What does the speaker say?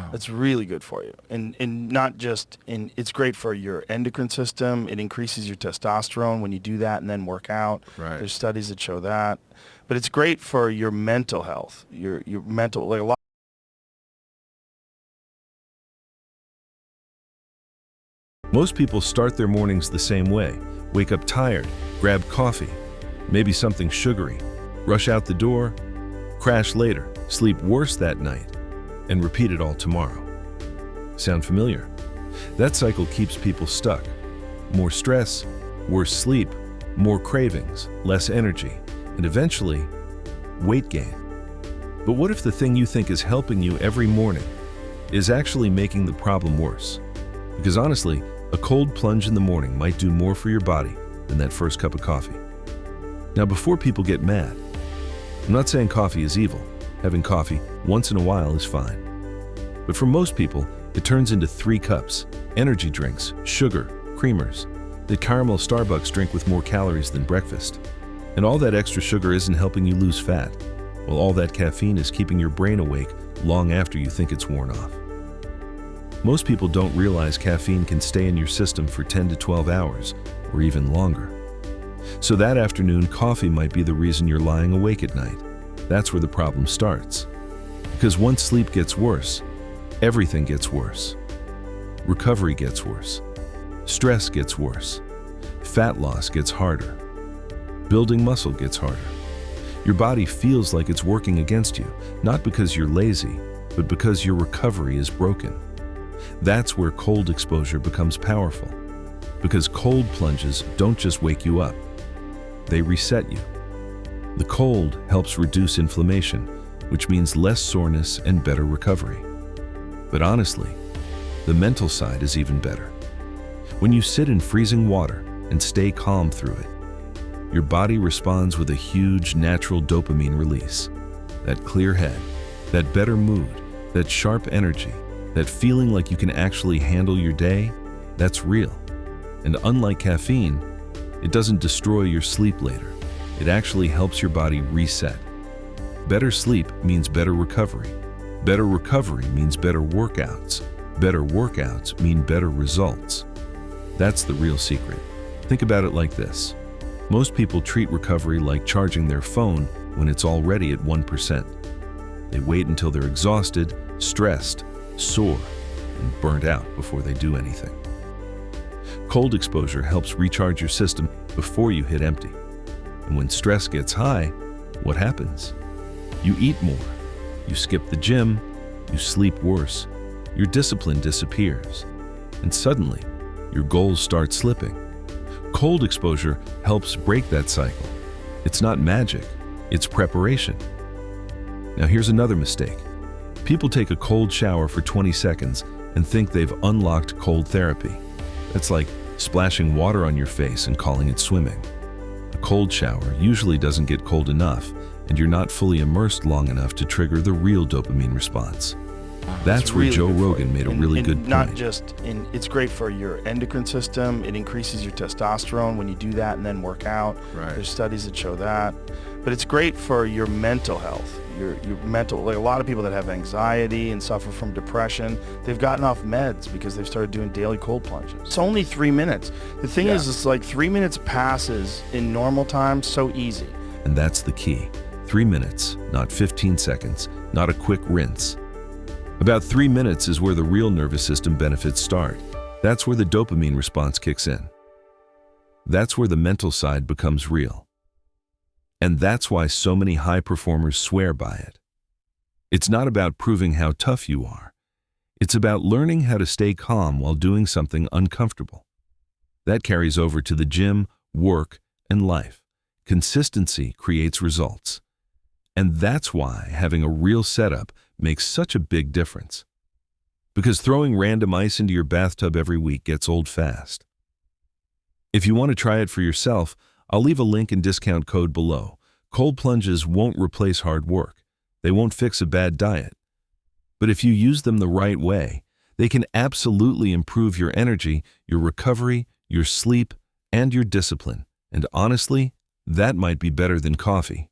Wow. It's really good for you. And not just it's great for your endocrine system. It increases your testosterone when you do that and then work out. Right. There's studies that show that. But it's great for your mental health. Your mental, like a lot. Most people start their mornings the same way. Wake up tired, grab coffee, maybe something sugary, rush out the door, crash later, sleep worse that night, and repeat it all tomorrow. Sound familiar? That cycle keeps people stuck. More stress, worse sleep, more cravings, less energy, and eventually, weight gain. But what if the thing you think is helping you every morning is actually making the problem worse? Because honestly, a cold plunge in the morning might do more for your body than that first cup of coffee. Now, before people get mad, I'm not saying coffee is evil. Having coffee once in a while is fine. But for most people, it turns into 3 cups, energy drinks, sugar, creamers, that caramel Starbucks drink with more calories than breakfast. And all that extra sugar isn't helping you lose fat, while all that caffeine is keeping your brain awake long after you think it's worn off. Most people don't realize caffeine can stay in your system for 10 to 12 hours, or even longer. So that afternoon, coffee might be the reason you're lying awake at night. That's where the problem starts. Because once sleep gets worse, everything gets worse. Recovery gets worse. Stress gets worse. Fat loss gets harder. Building muscle gets harder. Your body feels like it's working against you, not because you're lazy, but because your recovery is broken. That's where cold exposure becomes powerful. Because cold plunges don't just wake you up, they reset you. The cold helps reduce inflammation, which means less soreness and better recovery. But honestly, the mental side is even better. When you sit in freezing water and stay calm through it, your body responds with a huge natural dopamine release. That clear head, that better mood, that sharp energy, that feeling like you can actually handle your day, that's real. And unlike caffeine, it doesn't destroy your sleep later. It actually helps your body reset. Better sleep means better recovery. Better recovery means better workouts. Better workouts mean better results. That's the real secret. Think about it like this. Most people treat recovery like charging their phone when it's already at 1%. They wait until they're exhausted, stressed, sore, and burnt out before they do anything. Cold exposure helps recharge your system before you hit empty. And when stress gets high, what happens? You eat more, you skip the gym, you sleep worse, your discipline disappears, and suddenly, your goals start slipping. Cold exposure helps break that cycle. It's not magic, it's preparation. Now here's another mistake. People take a cold shower for 20 seconds and think they've unlocked cold therapy. That's like splashing water on your face and calling it swimming. A cold shower usually doesn't get cold enough, and you're not fully immersed long enough to trigger the real dopamine response. That's where really Joe good for Rogan you. made a really good point. Not just it's great for your endocrine system. It increases your testosterone when you do that and then work out. Right. There's studies that show that. But it's great for your mental health. Your mental, like a lot of people that have anxiety and suffer from depression, they've gotten off meds because they've started doing daily cold plunges. It's only 3 minutes. The thing is, it's like 3 minutes passes in normal time so easy. And that's the key. 3 minutes, not 15 seconds, not a quick rinse. About 3 minutes is where the real nervous system benefits start. That's where the dopamine response kicks in. That's where the mental side becomes real. And that's why so many high performers swear by it. It's not about proving how tough you are. It's about learning how to stay calm while doing something uncomfortable. That carries over to the gym, work, and life. Consistency creates results. And that's why having a real setup makes such a big difference. Because throwing random ice into your bathtub every week gets old fast. If you want to try it for yourself, I'll leave a link and discount code below. Cold plunges won't replace hard work. They won't fix a bad diet. But if you use them the right way, they can absolutely improve your energy, your recovery, your sleep, and your discipline. And honestly, that might be better than coffee.